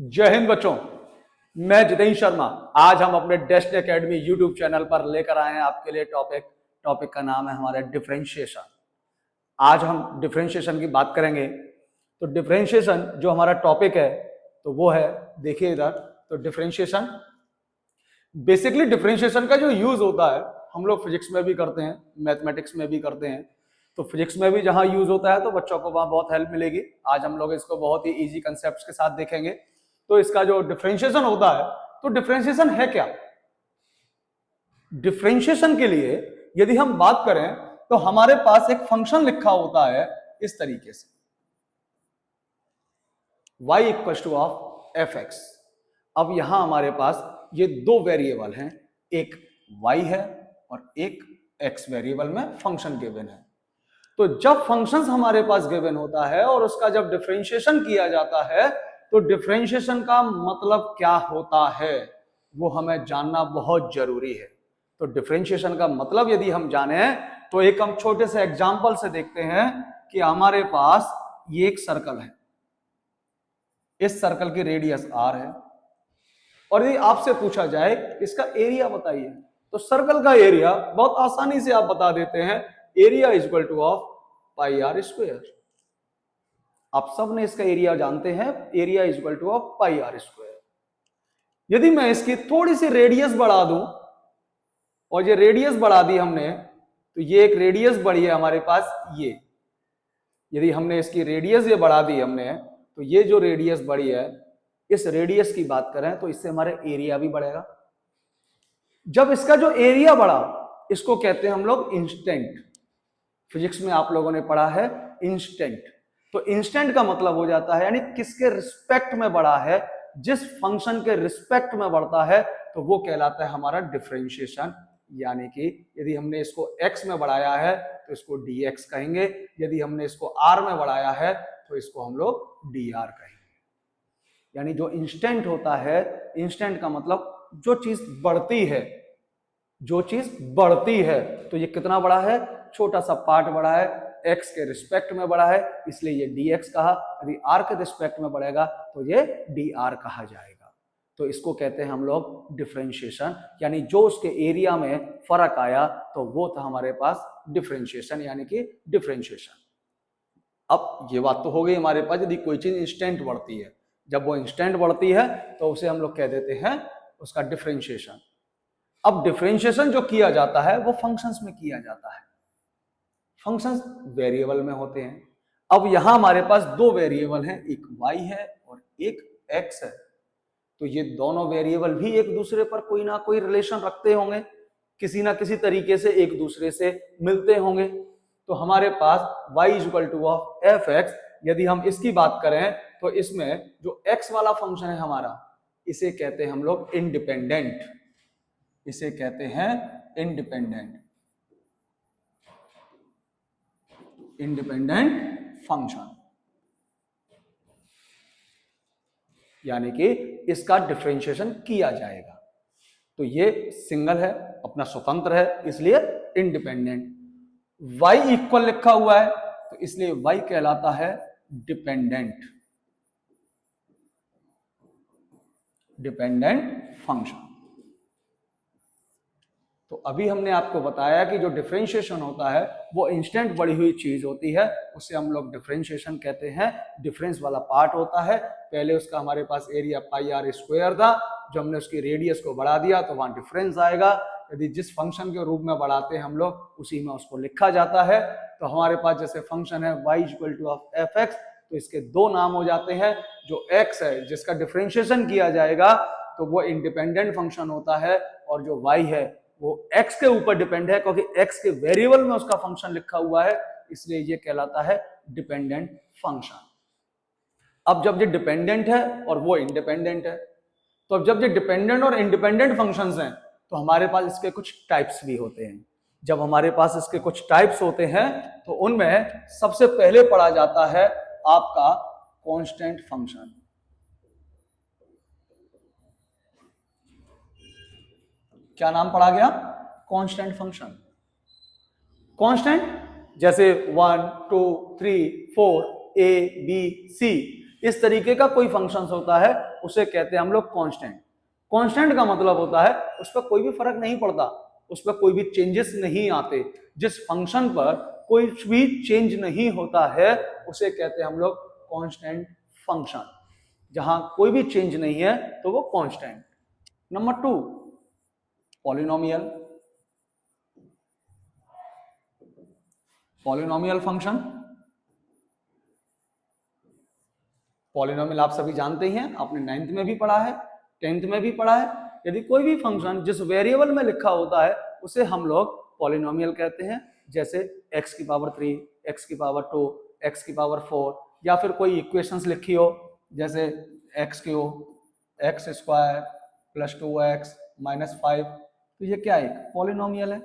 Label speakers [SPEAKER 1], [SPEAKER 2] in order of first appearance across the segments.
[SPEAKER 1] जय हिंद बच्चों, मैं जितेंद्र शर्मा। आज हम अपने डेस्टिनी एकेडमी यूट्यूब चैनल पर लेकर आए हैं आपके लिए टॉपिक का नाम है हमारा डिफरेंशिएशन। आज हम डिफरेंशिएशन की बात करेंगे। तो डिफरेंशिएशन जो हमारा टॉपिक है तो वो है, देखिए इधर, तो डिफरेंशिएशन बेसिकली डिफरेंशिएशन का जो यूज होता है हम लोग फिजिक्स में भी करते हैं, मैथमेटिक्स में भी करते हैं। तो फिजिक्स में भी जहां यूज होता है तो बच्चों को वहां बहुत हेल्प मिलेगी। आज हम लोग इसको बहुत ही इजी कंसेप्ट्स के साथ देखेंगे। तो इसका जो डिफरेंशिएशन होता है, तो डिफरेंशिएशन है क्या? डिफरेंशिएशन के लिए यदि हम बात करें तो हमारे पास एक फंक्शन लिखा होता है इस तरीके से, y equal to of F x. अब यहां हमारे पास ये दो वेरिएबल हैं, एक y है और एक x वेरिएबल में फंक्शन गिवन है। तो जब फंक्शंस हमारे पास गिवन होता है और उसका जब डिफरेंशिएशन किया जाता है तो डिफरेंशिएशन का मतलब क्या होता है वो हमें जानना बहुत जरूरी है। तो डिफरेंशिएशन का मतलब यदि हम जाने तो एक हम छोटे से एग्जांपल से देखते हैं कि हमारे पास ये एक सर्कल है, इस सर्कल की रेडियस r है और यदि आपसे पूछा जाए इसका एरिया बताइए तो सर्कल का एरिया बहुत आसानी से आप बता देते हैं, area is equal to of pi r square. आप सब ने इसका एरिया जानते हैं, area is equal to of pi r square. यदि मैं इसकी थोड़ी सी रेडियस बढ़ा दूं और ये रेडियस बढ़ा दी हमने तो ये एक रेडियस बढ़ी है हमारे पास, ये यदि हमने इसकी रेडियस ये बढ़ा दी हमने तो ये जो रेडियस बढ़ी है इस रेडियस की बात करें तो इससे हमारा एरिया भी बढ़ेगा। जब इसका जो एरिया बढ़ा इसको कहते हैं हम लोग इंस्टेंट। फिजिक्स में आप लोगों ने पढ़ा है इंस्टेंट। तो इंस्टेंट का मतलब हो जाता है यानी किसके रिस्पेक्ट में बढ़ा है, जिस फंक्शन के रिस्पेक्ट में बढ़ता है तो वो कहलाता है हमारा डिफरेंशिएशन। यानी कि यदि हमने इसको x में बढ़ाया है तो इसको dx कहेंगे, यदि हमने इसको r में बढ़ाया है तो इसको हम लोग dr कहेंगे। यानी जो इंस्टेंट होता है, इंस्टेंट का मतलब जो चीज बढ़ती है, जो चीज बढ़ती है तो ये कितना बड़ा है, छोटा सा पार्ट बड़ा है, x के रिस्पेक्ट में बड़ा है इसलिए ये dx कहा, यदि r के रिस्पेक्ट में बढ़ेगा तो ये dr कहा जाएगा। तो इसको कहते हैं हम लोग डिफरेंशिएशन। यानी जो उसके एरिया में फर्क आया तो वो था हमारे पास डिफरेंशिएशन, यानी कि डिफरेंशिएशन। अब ये बात तो हो गई हमारे पास, यदि कोई चीज इंस्टेंट बढ़ती है, जब वो इंस्टेंट बढ़ती है तो उसे हम लोग कह देते हैं उसका डिफरेंशिएशन। अब डिफरेंशिएशन जो किया जाता है वो फंक्शंस में किया जाता है, फंक्शंस वेरिएबल में होते हैं। अब यहां हमारे पास दो वेरिएबल हैं, एक y है और एक x है। तो ये दोनों वेरिएबल भी एक दूसरे पर कोई ना कोई रिलेशन रखते होंगे, किसी ना किसी तरीके से एक दूसरे से मिलते होंगे। तो हमारे पास y is equal to of F x, यदि हम इसकी बात करें तो इसमें जो x वाला फंक्शन है हमारा, इसे कहते हैं हम लोग इंडिपेंडेंट, इसे कहते हैं इंडिपेंडेंट फंक्शन। यानी कि इसका डिफरेंशिएशन किया जाएगा। तो ये सिंगल है, अपना स्वतंत्र है, इसलिए इंडिपेंडेंट। y इक्वल लिखा हुआ है तो इसलिए y कहलाता है डिपेंडेंट फंक्शन। तो अभी हमने आपको बताया कि जो डिफरेंशिएशन होता है वो इंस्टेंट बढ़ी हुई चीज होती है, उसे हम लोग डिफरेंशिएशन कहते हैं। डिफरेंस वाला पार्ट होता है, पहले उसका हमारे पास एरिया पाई आर स्क्वायर था, जो हमने उसकी रेडियस को बढ़ा दिया तो वहां डिफरेंस आएगा। यदि जिस फंक्शन के रूप में बढ़ाते हैं हम लोग उसी में उसको लिखा जाता है। तो हमारे पास जैसे फंक्शन है y equal to of F x, तो इसके दो नाम हो जाते हैं। जो x है जिसका डिफरेंशिएशन किया जाएगा तो वो इंडिपेंडेंट फंक्शन होता है, और जो y है वो x के ऊपर डिपेंड है, क्योंकि x के वेरिएबल में उसका फंक्शन लिखा हुआ है, इसलिए ये कहलाता है डिपेंडेंट फंक्शन। अब जब ये डिपेंडेंट है और वो इंडिपेंडेंट है, तो अब जब ये डिपेंडेंट और इंडिपेंडेंट फंक्शंस हैं तो हमारे पास इसके कुछ टाइप्स भी होते हैं। जब हमारे पास इसके कुछ टाइप्स होते हैं तो उनमें सबसे पहले पढ़ा जाता है आपका कांस्टेंट फंक्शन। क्या नाम पढ़ा गया? Constant function. कांस्टेंट जैसे 1 2 3 4 a b c, इस तरीके का कोई फंक्शन होता है उसे कहते हैं हम लोग कांस्टेंट। कांस्टेंट का मतलब होता है उस पर कोई भी फर्क नहीं पड़ता, उस पर कोई भी चेंजेस नहीं आते। जिस फंक्शन पर कोई भी चेंज नहीं होता है उसे कहते हैं हम लोग कांस्टेंट फंक्शन। जहां कोई भी चेंज नहीं है तो वो constant. Number 2, polynomial. Polynomial function, polynomial आप सभी जानते ही हैं, आपने 9th में भी पढ़ा है, 10th में भी पढ़ा है। यदि कोई भी फंक्शन जिस वेरिएबल में लिखा होता है उसे हम लोग पॉलिनोमियल कहते हैं। जैसे x की पावर 3, x की पावर 2, x की पावर 4, या फिर कोई इक्वेशंस लिखी हो जैसे x² + 2x - 5, तो ये क्या है, पॉलिनोमियल है।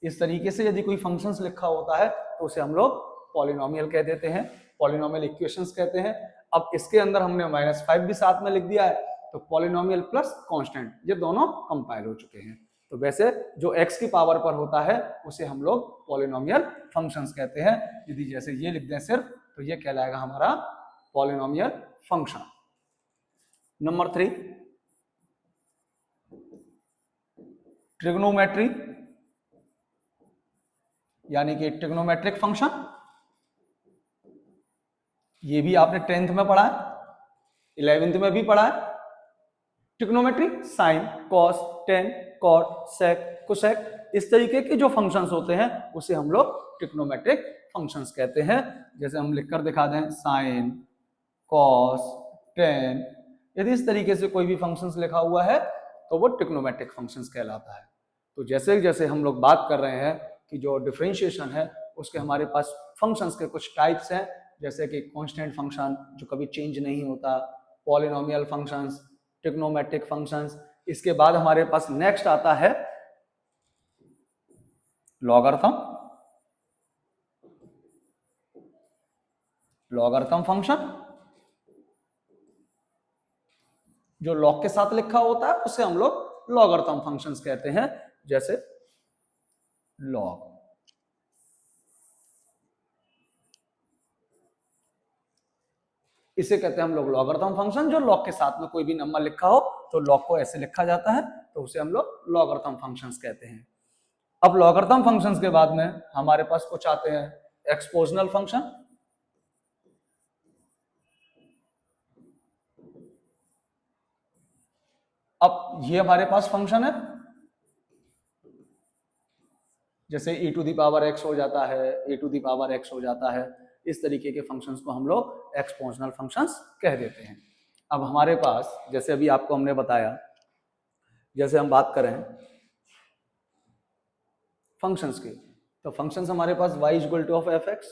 [SPEAKER 1] इस तरीके से यदि कोई फंक्शंस लिखा होता है तो उसे हम लोग पॉलिनोमियल कह देते हैं, पॉलिनोमियल इक्वेशंस कहते हैं। अब इसके अंदर हमने -5 भी साथ में लिख दिया है, तो पॉलिनोमियल प्लस कांस्टेंट ये दोनों कंपाइल हो चुके हैं। तो वैसे जो x की पावर पर होता है उसे हम लोग पॉलिनोमियल फंक्शंस कहते हैं। यदि जैसे ये लिख दें सिर्फ, तो ये कहलाएगा हमारा पॉलिनोमियल फंक्शन। नंबर 3, ट्रिग्नोमेट्री, यानी कि ट्रिग्नोमेट्रिक फंक्शन। ये भी आपने 10th में पढ़ा है, 11th में भी पढ़ा है। Trigonometry sine, cos, tan, cot, sec, cosec, इस तरीके के जो फंक्शंस होते हैं उसे हम लोग ट्रिग्नोमेट्रिक फंक्शंस कहते हैं। जैसे हम लिखकर दिखा दें, साइन, कॉस, टेन, यदि इस तरीके से कोई भी फंक्शंस लिखा हुआ है तो वो ट्रिग्नोमेट्रिक फंक्शंस कहलाता है। तो जैसे जैसे हम लोग बात कर रहे हैं कि जो डिफरेंशिएशन है उसके हमारे पास फंक्शंस के कुछ टाइप्स हैं, जैसे कि कांस्टेंट फंक्शन जो कभी चेंज नहीं होता, पॉलिनोमियल फंक्शंस, ट्रिग्नोमेट्रिक फंक्शंस। इसके बाद हमारे पास नेक्स्ट आता है लॉगरिथम। लॉगरिथम फंक्शन जो लॉग के साथ लिखा होता है उसे हम लोग लॉगरिथम फंक्शंस कहते हैं। जैसे लॉग, इसे कहते हैं हम लोग लॉगरिथम फंक्शन। जो लॉग के साथ में कोई भी नंबर लिखा हो तो लॉग को ऐसे लिखा जाता है, तो उसे हम लोग लॉगरिथम फंक्शंस कहते हैं। अब लॉगरिथम फंक्शंस के बाद में हमारे पास कुछ आते हैं एक्सपोजनल फंक्शन। अब ये हमारे पास फंक्शन है, जैसे e⁻x हो जाता है, a⁻x हो जाता है, इस तरीके के फंक्शंस को हम लोग एक्सपोजनल फंक्शंस कह देते हैं। अब हमारे पास जैसे अभी आपको हमने बताया, जैसे हम बात करें फंक्शंस की, तो फंक्शंस हमारे पास y = f(x)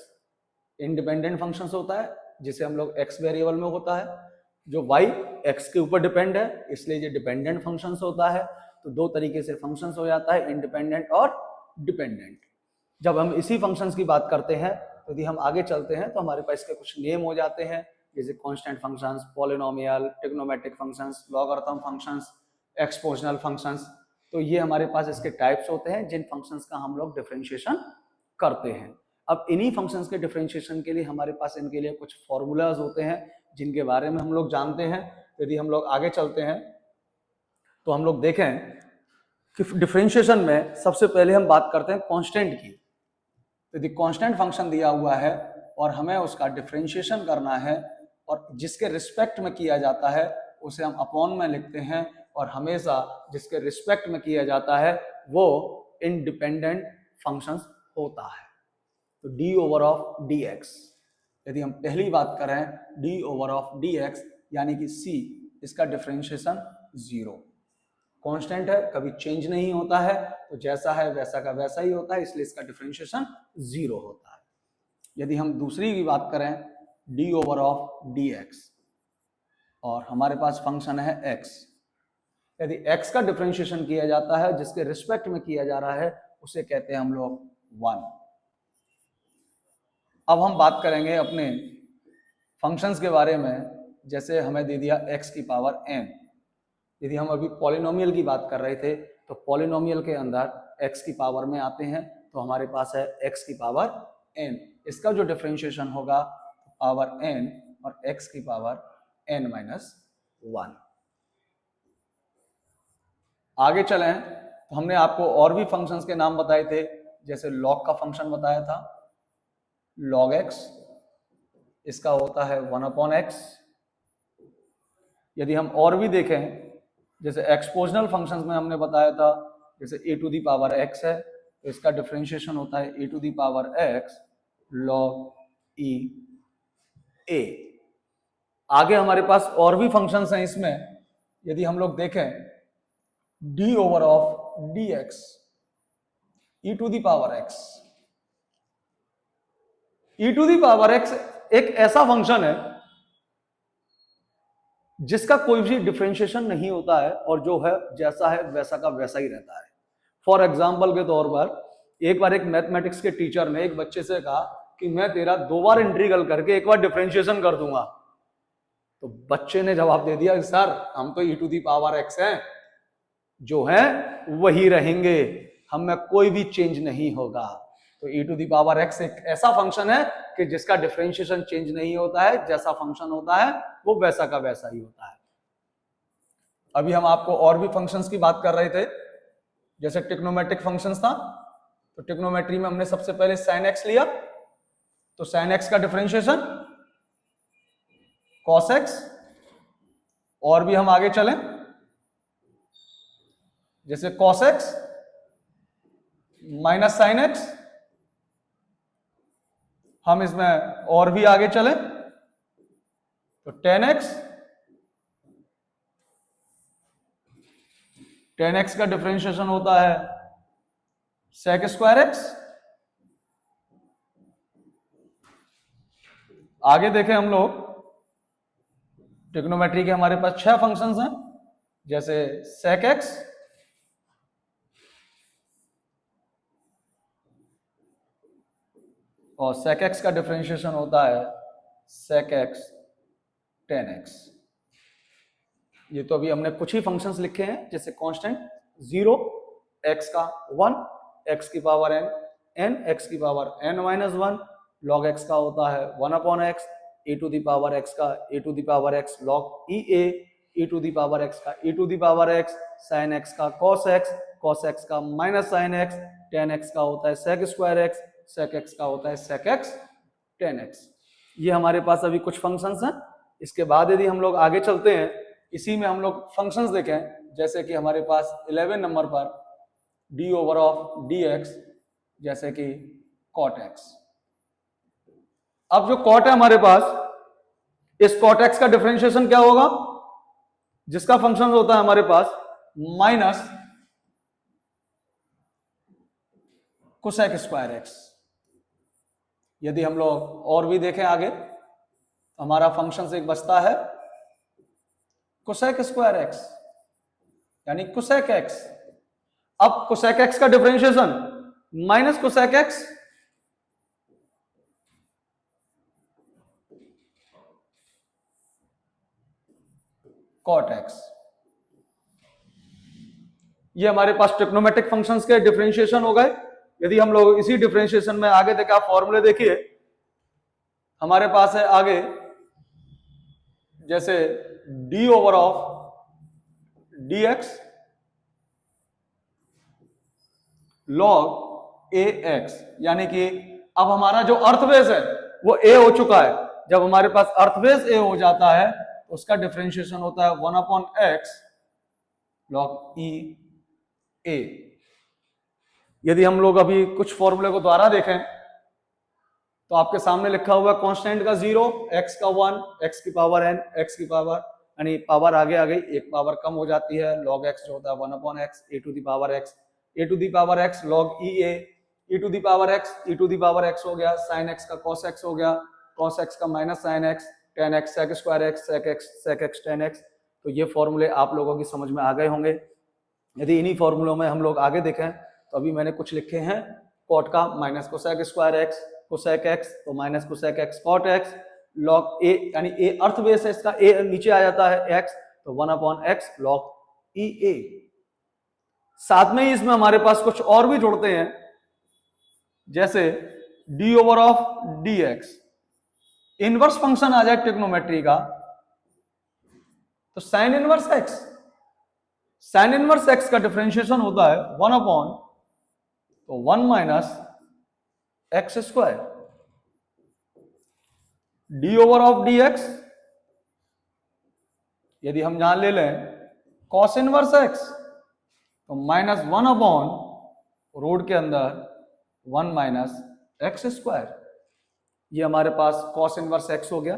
[SPEAKER 1] इंडिपेंडेंट फंक्शंस होता है, जिसे हम लोग x वेरिएबल में होता है। जो y x के ऊपर डिपेंड है इसलिए ये डिपेंडेंट फंक्शंस होता है। तो दो तरीके से फंक्शंस हो जाता है, इंडिपेंडेंट और डिपेंडेंट। जब हम इसी फंक्शंस की बात करते हैं तो यदि हम आगे चलते हैं तो हमारे पास इसके कुछ नेम हो जाते हैं, जैसे constant functions, polynomial, trigonometric functions, logarithm functions, exponential functions. तो ये हमारे पास इसके टाइप्स होते हैं जिन फंक्शंस का हम लोग डिफरेंशिएशन करते हैं। अब इन्हीं फंक्शंस के डिफरेंशिएशन के लिए हमारे पास इनके लिए कुछ फॉर्मूलाज होते हैं जिनके बारे में हम लोग जानते हैं। यदि हम लोग आगे चलते हैं तो हम लोग देखें कि डिफरेंशिएशन में सबसे पहले हम बात करते हैं कांस्टेंट की। यदि कांस्टेंट फंक्शन दिया हुआ है और हमें उसका डिफरेंशिएशन करना है और जिसके रिस्पेक्ट में किया जाता है उसे हम अपॉन में लिखते हैं, और हमेशा जिसके रिस्पेक्ट में किया जाता है वो इंडिपेंडेंट फंक्शंस होता है। तो d/dx, यदि हम पहली बात करें d/dx यानी कि c, इसका डिफरेंशिएशन 0, कांस्टेंट है, कभी चेंज नहीं होता है, तो जैसा है वैसा का वैसा ही होता है, इसलिए इसका डिफरेंशिएशन 0 होता है। यदि हम दूसरी की बात करें d/dx और हमारे पास फंक्शन है x, यदि x का डिफरेंशिएशन किया जाता है जिसके रिस्पेक्ट में किया जा रहा है उसे कहते हैं हम लोग 1। अब हम बात करेंगे अपने फंक्शंस के बारे में। जैसे हमें दे दिया x की पावर n, यदि हम अभी पॉलिनोमियल की बात कर रहे थे तो पॉलिनोमियल के अंदर x की पावर में आते हैं, तो हमारे पास है x की पावर n। इसका जो डिफरेंशिएशन होगा पावर n और x की पावर n-1। आगे चलें तो हमने आपको और भी फंक्शंस के नाम बताए थे, जैसे log का फंक्शन बताया था, log x, इसका होता है 1/x। यदि हम और भी देखें, जैसे एक्सपोजनल फंक्शंस में हमने बताया था, जैसे a to the power x है तो इसका डिफरेंशिएशन होता है a to the power x log e a। आगे हमारे पास और भी फंक्शंस हैं इसमें, यदि हम लोग देखें d over of dx e to the power x। e to the power x एक ऐसा फंक्शन है जिसका कोई भी डिफरेंशिएशन नहीं होता है और जो है जैसा है वैसा का वैसा ही रहता है। फॉर एग्जाम्पल के तौर पर एक बार एक मैथमेटिक्स के टीचर ने एक बच्चे से कहा कि मैं तेरा 2 बार इंटीग्रल करके एक बार डिफरेंशिएशन कर दूंगा, तो बच्चे ने जवाब दे दिया सर हम तो e to the power x हैं, जो है वही रहेंगे, हम में कोई भी चेंज नहीं होगा। तो e to the power x एक ऐसा फंक्शन है कि जिसका डिफरेंशिएशन चेंज नहीं होता है, जैसा फंक्शन होता है वो वैसा का वैसा ही होता है। अभी हम आपको और भी फंक्शंस की बात कर रहे थे, जैसे ट्रिग्नोमेट्रिक फंक्शंस था, तो ट्रिग्नोमेट्री में हमने सबसे पहले sin x लिया, तो sin x का डिफरेंशिएशन cos x। और भी हम आगे चलें, जैसे cos x minus sin x। हम इसमें और भी आगे चलें तो tan x का डिफरेंशिएशन होता है sec स्क्वायर x। आगे देखें हम लोग, ट्रिग्नोमेट्री के हमारे पास 6 फंक्शंस हैं, जैसे sec x, और sec x का डिफरेंशिएशन होता है sec x tan x। ये तो अभी हमने कुछ ही फंक्शंस लिखे हैं, जैसे कांस्टेंट 0, x का 1, x की पावर n, x की पावर n-1, log x का होता है 1/x, e to the power x का e to the power x log e a, e to the power x का e to the power x, sin x का cos x का minus sin x, tan x का होता है sec square x, sec x का होता है sec x tan x। ये हमारे पास अभी कुछ फंक्शंस हैं। इसके बाद यदि हम लोग आगे चलते हैं, इसी में हम लोग फंक्शंस देखें, जैसे कि हमारे पास 11 नंबर पर d ओवर ऑफ dx, जैसे कि cot x। अब जो cot है हमारे पास, इस cot x का डिफरेंशिएशन क्या होगा, जिसका फंक्शन होता है हमारे पास माइनस cosec स्क्वायर x। यदि हम लोग और भी देखें आगे, हमारा फंक्शन से एक बचता है cosec स्क्वायर x, यानी cosec x। अब cosec x का differentiation minus cosec x cot x। ये हमारे पास ट्रिग्नोमेट्रिक फंक्शंस के डिफरेंशिएशन हो गए। यदि हम लोग इसी डिफरेंशिएशन में आगे देखा, फॉर्मूले देखिए हमारे पास है आगे, जैसे d over of dx log ax, यानी कि अब हमारा जो अर्थबेस है वो a हो चुका है। जब हमारे पास अर्थबेस a हो जाता है तो उसका डिफरेंशिएशन होता है 1/x log e a। यदि हम लोग अभी कुछ फॉर्मूले को दोबारा देखें तो आपके सामने लिखा हुआ है कांस्टेंट का 0, x का 1, x की पावर n, x की पावर यानी पावर आगे आ गई, एक पावर कम हो जाती है, log x जो होता है 1/x, a to the power x, a to the power x log e a, e to the power x, e to the power x हो गया, sin x का cos x हो गया, cos x का minus sin x, tan x sec square x, sec x tan x। तो ये फॉर्मूले आप लोगों की समझ में आ गए होंगे। यदि इन्हीं फॉर्मूलों में हम लोग आगे देखें तो अभी मैंने कुछ लिखे हैं, cot का minus cosec square x, cosec x तो minus cosec x cot x, log a यानी a अर्थ बेस है, इसका a नीचे आ जाता है x, तो 1/x log e a। साथ में ही इसमें हमारे पास कुछ और भी जुड़ते हैं, जैसे d over of dx inverse function आ जाए ट्रिग्नोमेट्री का, तो sine inverse x, sine inverse x का डिफरेंशिएशन होता है 1 अपॉन, तो 1 minus x square d over of d x. यदि हम यहां ले लें कॉस इनवर्स एक्स, तो माइनस 1 अपॉन रूट के अंदर 1 माइनस एक्स स्क्वायर। ये हमारे पास कॉस इनवर्स एक्स हो गया,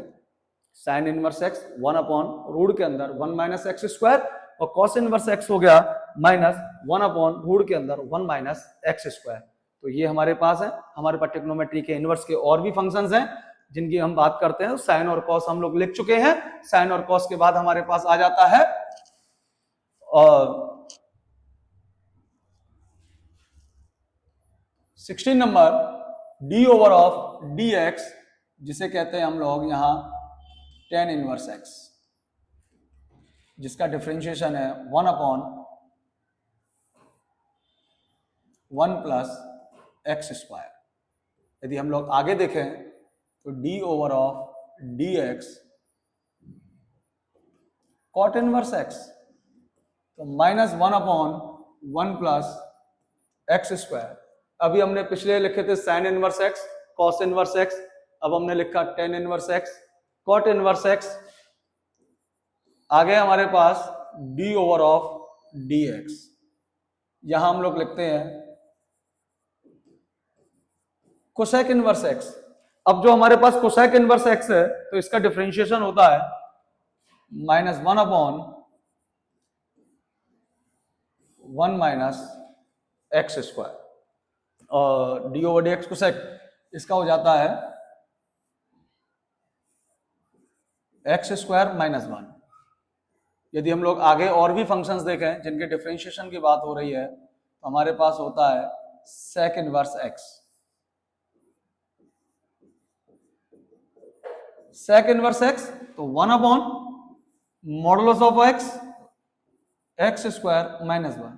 [SPEAKER 1] sine inverse x 1 upon root के अंदर 1 माइनस एक्स स्क्वायर, और कॉस इनवर्स एक्स हो गया माइनस 1 अपॉन रूट के अंदर 1 माइनस एक्स स्क्वायर। तो ये हमारे पास है। हमारे पास ट्रिग्नोमेट्री के इनवर्स के और भी फंक्शंस हैं जिनकी हम बात करते हैं। साइन और कॉस हम लोग लिख चुके हैं। साइन और कॉस के बाद हमारे पास आ जाता है 16 number D over of d x, जिसे कहते हैं हम लोग यहां टेन इनवर्स एक्स, जिसका डिफरेंशिएशन है 1 अपॉन 1 प्लस एक्स स्क्वायर। यदि हम लोग आगे देखें तो d over of d x cot inverse x, तो minus 1 upon 1 plus x square. अभी हमने पिछले लिखे थे sine inverse x, cos inverse x, अब हमने लिखा tan inverse x, cot inverse x. आगे हमारे पास d over of d x, यहां हम लोग लिखते हैं कोसेक इनवर्स एक्स। अब जो हमारे पास कोसेक इनवर्स एक्स है, तो इसका डिफरेंशिएशन होता है minus 1 upon 1 minus x square, और d over d x cosec इसका हो जाता है एक्स स्क्वायर माइनस 1। यदि हम लोग आगे और भी फंक्शंस देखें जिनके डिफरेंशिएशन की बात हो रही है, तो हमारे पास होता है sec inverse x. Sec inverse x तो 1 upon modulus of x, x square minus 1।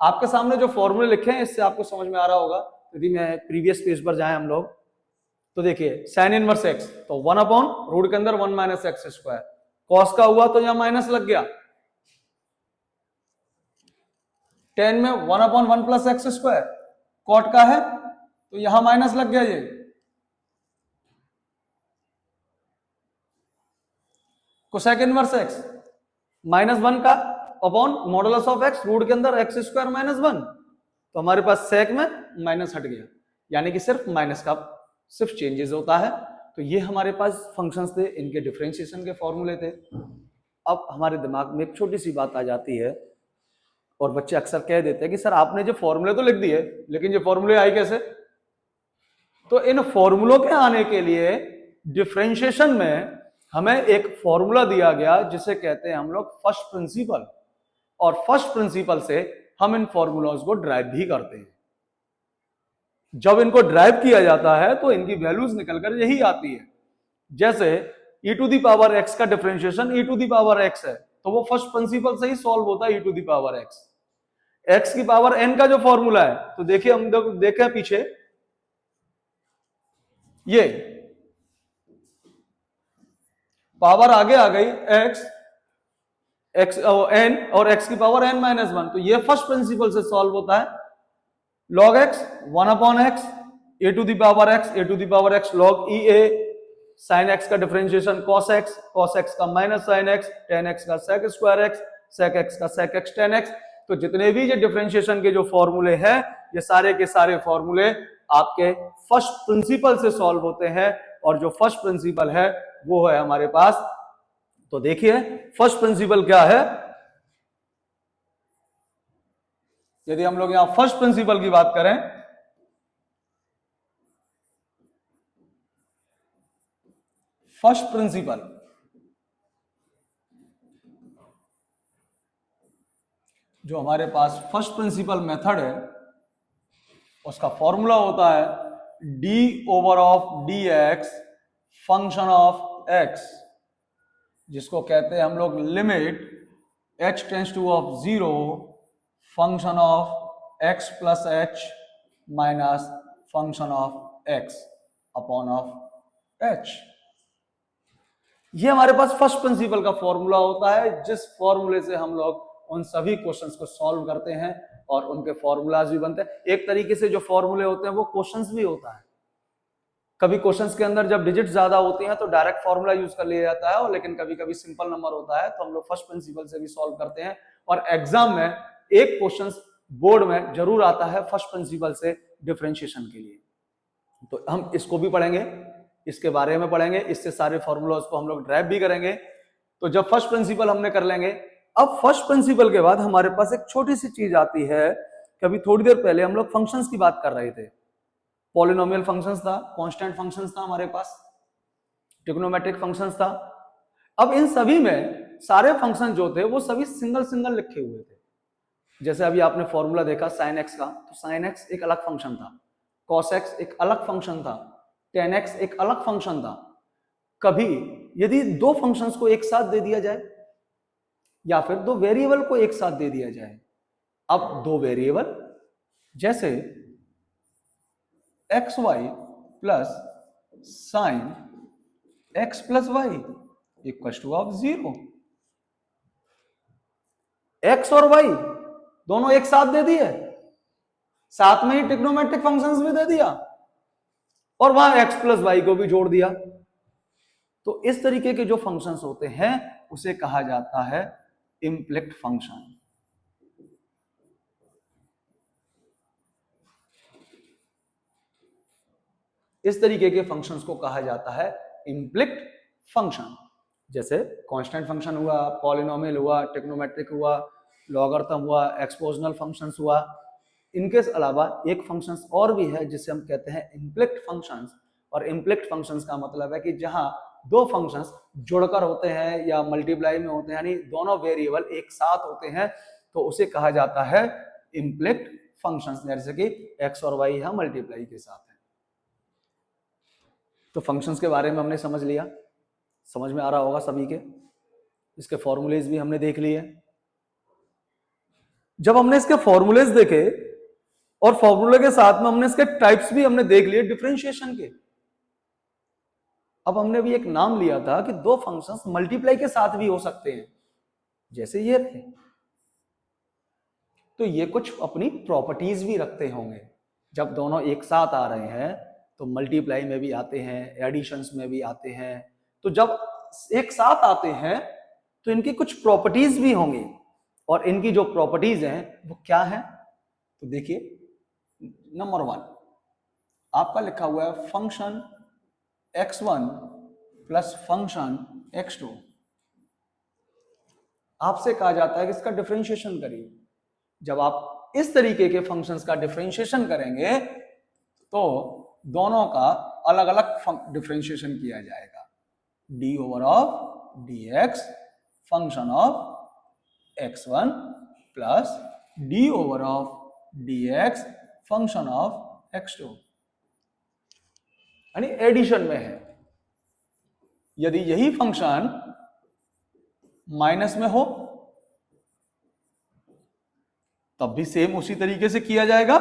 [SPEAKER 1] आपके सामने जो फॉर्मूले लिखे हैं इससे आपको समझ में आ रहा होगा। यदि मैं प्रीवियस पेज पर जाएं हम लोग, तो देखिए साइन इनवर्स एक्स तो 1 अपॉन रूट के अंदर 1 माइनस एक्स स्क्वायर, कॉस का हुआ तो यहां माइनस लग गया, टेन में 1 upon 1 plus x square, cot का है तो यहां माइनस लग गया। ये कोसेक इनवर्स एक्स माइनस 1 का upon modulus of x root के अंदर एक्स स्क्वायर माइनस 1, तो हमारे पास सेक में माइनस हट गया, यानी कि सिर्फ माइनस का सिर्फ चेंजेस होता है। तो ये हमारे पास फंक्शंस थे, इनके डिफरेंशिएशन के फॉर्मूले थे। अब हमारे दिमाग में एक छोटी सी बात आ जाती है, और बच्चे अक्सर कह देते हैं कि सर आपने जो फॉर्मूले तो लिख दिए, लेकिन ये फॉर्मूले आए कैसे? तो इन फॉर्मूलों के आने के लिए डिफरेंशिएशन में हमें एक फॉर्मूला दिया गया जिसे कहते हैं हम लोग फर्स्ट प्रिंसिपल, और फर्स्ट प्रिंसिपल से हम इन फॉर्मूलाज को ड्राइव भी करते हैं। जब इनको ड्राइव किया जाता है तो इनकी वैल्यूज निकलकर यही आती है। जैसे e to the power x का differentiation e to the power x है, तो वो फर्स्ट प्रिंसिपल से ही सॉल्व होता है e to the power x। x की पावर n का जो फॉर्मूला है, तो देखिए हम देखें पीछे, ये पावर आगे आ गई x n और x की पावर n माइनस 1, तो ये फर्स्ट प्रिंसिपल से सॉल्व होता है। log x 1 upon x a to the power x log e a, sine x का डिफरेंशिएशन cos x का minus sine x, tan x का sec square x, sec x का sec x tan x। तो जितने भी ये differentiation के जो फॉर्मूले हैं, ये सारे के सारे फॉर्मूले आपके फर्स्ट प्रिंसिपल से सॉल्व होते हैं, और जो फर्स्ट प्रिंसिपल है वो है हमारे पास। तो देखिए फर्स्ट प्रिंसिपल क्या है। यदि हम लोग यहां फर्स्ट प्रिंसिपल की बात करें, फर्स्ट प्रिंसिपल जो हमारे पास फर्स्ट प्रिंसिपल मेथड है, उसका फॉर्मूला होता है D over of d x function of x, जिसको कहते हैं हम लोग limit h tends to of 0 function of x plus h minus function of x upon of h। ये हमारे पास फर्स्ट प्रिंसिपल का फॉर्मूला होता है, जिस फॉर्मूले से हम लोग उन सभी क्वेश्चंस को सॉल्व करते हैं और उनके फॉर्मूलाज भी बनते हैं। एक तरीके से जो फॉर्मूले होते हैं वो क्वेश्चंस भी होता है। कभी क्वेश्चंस के अंदर जब डिजिट ज्यादा होती हैं तो डायरेक्ट फॉर्मूला यूज कर लिया जाता है, और लेकिन कभी कभी सिंपल नंबर होता है तो हम लोग फर्स्ट प्रिंसिपल से भी सॉल्व करते हैं। और एग्जाम में एक क्वेश्चन बोर्ड में जरूर आता है फर्स्ट प्रिंसिपल से डिफरेंशिएशन के लिए, तो हम इसको भी पढ़ेंगे, इसके बारे में पढ़ेंगे, इससे सारे फॉर्मूलाज को हम लोग ड्राइव भी करेंगे। तो जब फर्स्ट प्रिंसिपल हमने कर लेंगे, अब फर्स्ट प्रिंसिपल के बाद हमारे पास एक छोटी सी चीज आती है। कभी थोड़ी देर पहले हम लोग फंक्शंस की बात कर रहे थे, पॉलिनोमियल फंक्शंस था, कांस्टेंट फंक्शंस था हमारे पास, ट्रिग्नोमेट्रिक फंक्शंस था। अब इन सभी में सारे फंक्शन जो थे वो सभी सिंगल सिंगल लिखे हुए थे। जैसे अभी आपने फॉर्मूला देखा sin x का, तो sin x एक अलग फंक्शन था, cos x एक अलग फंक्शन था, tan x एक अलग फंक्शन था। कभी यदि दो फंक्शंस को एक साथ दे दिया जाए या फिर दो वेरिएबल को एक साथ दे दिया जाए, अब दो वेरिएबल जैसे xy plus sine x plus y equal to of 0, x और y दोनों एक साथ दे दिए, साथ में ही ट्रिग्नोमेट्रिक फंक्शंस भी दे दिया और वहां x प्लस वाई को भी जोड़ दिया। तो इस तरीके के जो फंक्शंस होते हैं उसे कहा जाता है इम्प्लिक्ट फंक्शन। इस तरीके के फंक्शंस को कहा जाता है इम्प्लिक्ट फंक्शन। जैसे कांस्टेंट फंक्शन हुआ, पॉलिनोमियल हुआ, ट्रिग्नोमेट्रिक हुआ, लॉगरिथम हुआ, एक्सपोजिशनल फंक्शंस हुआ। इनके अलावा एक फंक्शंस और भी है जिसे हम कहते हैं इम्प्लिक्ट फंक्शंस। और इम्प्लिक्ट फंक्शंस का मतलब है कि जहां दो फंक्शंस जुड़कर होते हैं या मल्टीप्लाई में होते हैं, यानी दोनों वेरिएबल एक साथ होते हैं, तो उसे कहा जाता है इम्प्लिक्ट फंक्शंस। जैसे कि x और y यहां मल्टीप्लाई के साथ है। तो फंक्शंस के बारे में हमने समझ लिया, समझ में आ रहा होगा सभी के। इसके फॉर्मूलेज भी हमने देख लिए। जब हमने इसके फॉर्मूलेज देखे और फॉर्मूले के साथ में हमने इसके टाइप्स भी हमने देख लिए डिफरेंशिएशन के, अब हमने भी एक नाम लिया था कि दो फंक्शंस मल्टीप्लाई के साथ भी हो सकते हैं, जैसे ये रहे। तो ये कुछ अपनी प्रॉपर्टीज भी रखते होंगे। जब दोनों एक साथ आ रहे हैं तो मल्टीप्लाई में भी आते हैं, एडिशंस में भी आते हैं। तो जब एक साथ आते हैं तो इनकी कुछ प्रॉपर्टीज भी होंगी, और इनकी जो प्रॉपर्टीज हैं वो क्या है, तो देखिए नंबर 1 आपका लिखा हुआ है function x1 plus function x2। आपसे कहा जाता है कि इसका डिफरेंशिएशन करिए। जब आप इस तरीके के फंक्शंस का डिफरेंशिएशन करेंगे तो दोनों का अलग अलग डिफरेंशिएशन किया जाएगा। D over of d x function of x1 plus D over of d x function of x2, यानी एडिशन में है। यदि यही फंक्शन माइनस में हो तब भी सेम उसी तरीके से किया जाएगा,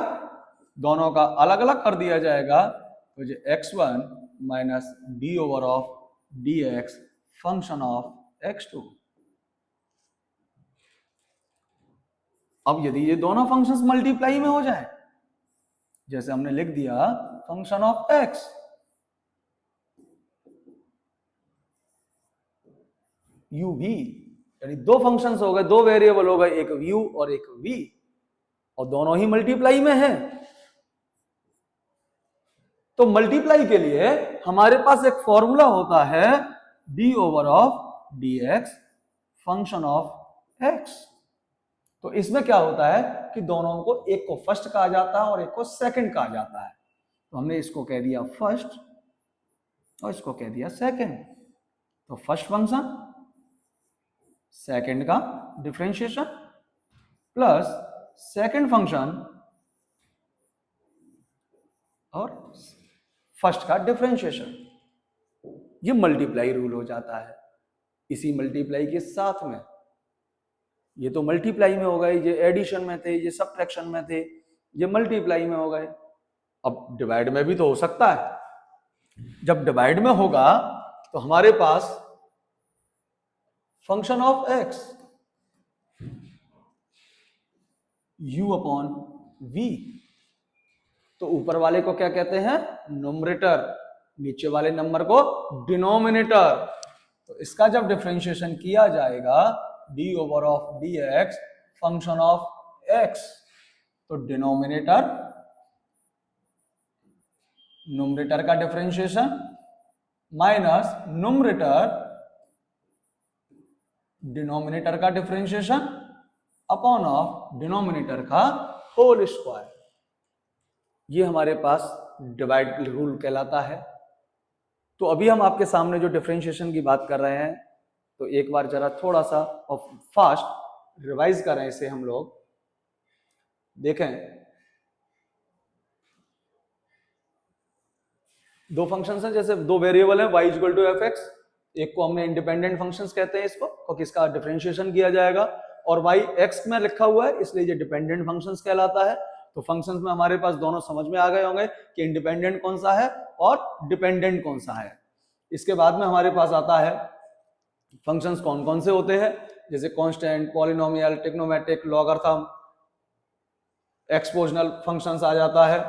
[SPEAKER 1] दोनों का अलग अलग कर दिया जाएगा। तो जो x1 minus D over of d x function of x2। अब यदि ये दोनों फंक्शंस मल्टीप्लाई में हो जाए, जैसे हमने लिख दिया function of x u v, यानी दो फंक्शंस हो गए, दो वेरिएबल हो गए, एक u और एक v, और दोनों ही मल्टीप्लाई में है। तो मल्टीप्लाई के लिए हमारे पास एक फॉर्मूला होता है d over of dx function of x। तो इसमें क्या होता है कि दोनों को, एक को फर्स्ट कहा जाता है और एक को सेकंड कहा जाता है। तो हमने इसको कह दिया फर्स्ट और इसको कह दिया सेकंड। तो फर्स्ट फंक्शन, सेकंड का डिफरेंशिएशन, प्लस सेकंड फंक्शन और फर्स्ट का डिफरेंशिएशन, ये मल्टीप्लाई रूल हो जाता है। इसी मल्टीप्लाई के साथ में, ये तो मल्टीप्लाई में हो गए, ये एडिशन में थे, ये सबट्रैक्शन में थे, ये मल्टीप्लाई में हो गए। अब डिवाइड में भी तो हो सकता है। जब डिवाइड में होगा तो हमारे पास function of x u upon v। तो ऊपर वाले को क्या कहते हैं, न्यूमरेटर, नीचे वाले नंबर को डिनोमिनेटर। तो इसका जब डिफरेंशिएशन किया जाएगा d over of dx function of x, तो डिनोमिनेटर, न्यूमरेटर का डिफरेंशिएशन माइनस न्यूमरेटर डिनोमिनेटर का डिफरेंशिएशन अपॉन ऑफ डिनोमिनेटर का होल स्क्वायर। ये हमारे पास डिवाइड रूल कहलाता है। तो अभी हम आपके सामने जो डिफरेंशिएशन की बात कर रहे हैं, तो एक बार जरा थोड़ा सा और फास्ट रिवाइज करें इसे हम लोग। देखें, दो फंक्शंस हैं, जैसे दो वेरिएबल हैं y equal to f x, एक को हमने इंडिपेंडेंट फंक्शंस कहते हैं इसको, तो किसका डिफरेंशिएशन किया जाएगा, और y x में लिखा हुआ है इसलिए ये डिपेंडेंट फंक्शंस कहलाता है। तो फंक्शंस में हमारे पास दोनों समझ में आ गए होंगे कि इंडिपेंडेंट कौन सा है और डिपेंडेंट कौन सा है। इसके बाद में हमारे पास आता है फंक्शंस कौन कौन से होते हैं, जैसे constant, polynomial, trigonometric, logarithm, exponential functions आ जाता है।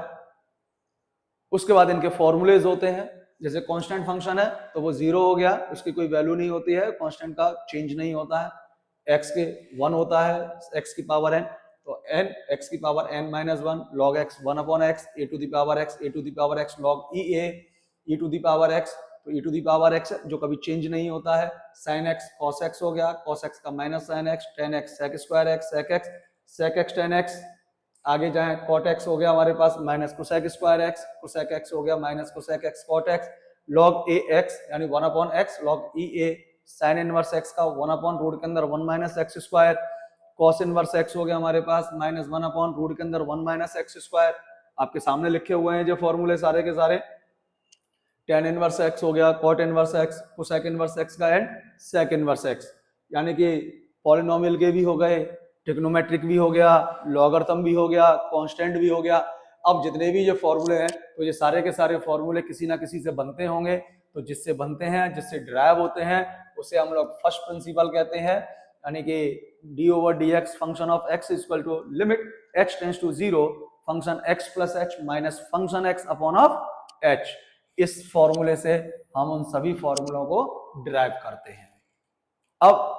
[SPEAKER 1] उसके बाद इनके फॉर्मूलेज होते हैं, जैसे कांस्टेंट फंक्शन है तो वो 0 हो गया, उसकी कोई वैल्यू नहीं होती है, कांस्टेंट का चेंज नहीं होता है। x के 1 होता है, x की पावर n, तो n x की power n minus 1 log x 1 upon x, a to the power x, a to the power x log e to the power x, तो e to the power x जो कभी change नहीं होता है। sin x cos x हो गया, cos x का minus sin x, tan x sec square x, sec x tan x। आगे जाएं, cot x हो गया हमारे पास minus cosec square x, cosec x हो गया minus cosec x cot x, log a x यानी 1 upon x log e a, sin inverse x का 1 अपॉन रूट के अंदर 1 minus x square, cos inverse x हो गया हमारे पास माइनस 1 अपॉन रूट के अंदर 1 माइनस x स्क्वायर। आपके सामने लिखे हुए हैं जो फॉर्मूले सारे के सारे, tan इनवर्स x हो गया, cot inverse x, cosec inverse x का एंड sec इनवर्स x, यानी कि पॉलिनोमियल के भी हो गए, ट्रिग्नोमेट्रिक भी हो गया, लॉगरिथम भी हो गया, कांस्टेंट भी हो गया। अब जितने भी ये फॉर्मूले हैं तो ये सारे के सारे फॉर्मूले किसी ना किसी से बनते होंगे, तो जिससे बनते हैं, जिससे डिराइव होते हैं, उसे हम लोग फर्स्ट प्रिंसिपल कहते हैं, यानी कि d over dx function of x equal to limit h tends to 0 function x plus h minus function x upon of h। इस फॉर्मूले से हम उन सभी फॉर्मूलों को डिराइव करते हैं। अब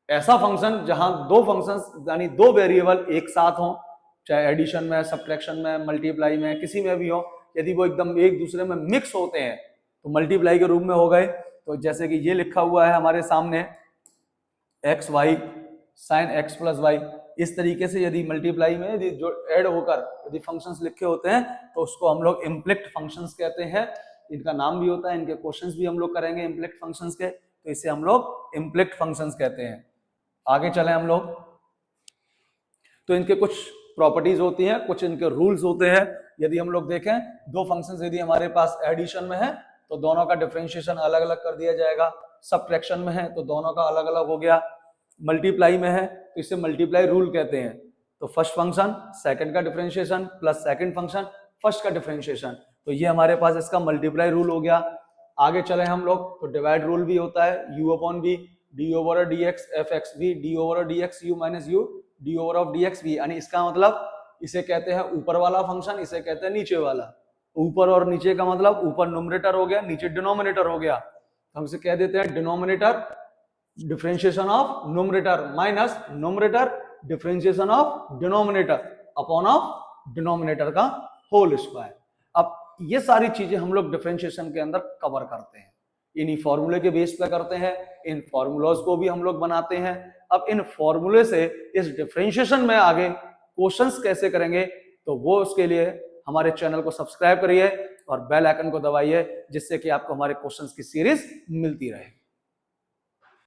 [SPEAKER 1] ऐसा फंक्शन जहां दो फंक्शंस यानी दो वेरिएबल एक साथ हों, चाहे एडिशन में, सब्ट्रैक्शन में, मल्टीप्लाई में, किसी में भी हो, यदि वो एकदम एक दूसरे में मिक्स होते हैं तो मल्टीप्लाई के रूप में हो गए। तो जैसे कि ये लिखा हुआ है हमारे सामने x y sine x plus y, इस तरीके से यदि मल्टीप्लाई में यदि जो ऐड होकर यदि फंक्शंस लिखे होते हैं तो उसको हम लोग इम्प्लिक्ट फंक्शंस कहते हैं। इनका नाम भी होता है, इनके क्वेश्चंस भी हम लोग करेंगे इम्प्लिक्ट फंक्शंस के, तो इसे हम लोग इम्प्लिक्ट फंक्शंस कहते हैं। आगे चले हम लोग, तो इनके कुछ प्रॉपर्टीज होती हैं, कुछ इनके रूल्स होते हैं। यदि हम लोग देखें, दो फंक्शंस यदि हमारे पास एडिशन में है तो दोनों का डिफरेंशिएशन अलग अलग कर दिया जाएगा, सब्ट्रैक्शन में है तो दोनों का अलग अलग हो गया, मल्टीप्लाई में है तो इसे मल्टीप्लाई रूल कहते हैं। तो फर्स्ट फंक्शन सेकंड का differentiation plus second function first का डिफरेंशिएशन, तो ये हमारे पास इसका मल्टीप्लाई रूल हो गया। आगे चले हम लोग, तो डिवाइड रूल भी होता है, u upon v d over d x f x भी d over d x u minus u d over of d x भी, यानी इसका मतलब इसे कहते हैं ऊपर वाला फंक्शन, इसे कहते हैं नीचे वाला। ऊपर और नीचे का मतलब ऊपर न्यूमरेटर हो गया, नीचे डिनोमिनेटर हो गया, तो हम इसे कह देते हैं denominator differentiation of numerator minus numerator differentiation of denominator upon of denominator का होल स्क्वायर। अब ये सारी चीजें हम लोग डिफरेंशिएशन के अंदर कवर करते हैं, इन्हीं फॉर्मूले के बेस पे करते हैं, इन फॉर्मूलाज को भी हम लोग बनाते हैं। अब इन फॉर्मूले से इस डिफरेंशिएशन में आगे क्वेश्चंस कैसे करेंगे, तो वो उसके लिए हमारे चैनल को सब्सक्राइब करिए और बेल आइकन को दबाइए, जिससे कि आपको हमारे क्वेश्चंस की सीरीज मिलती रहे।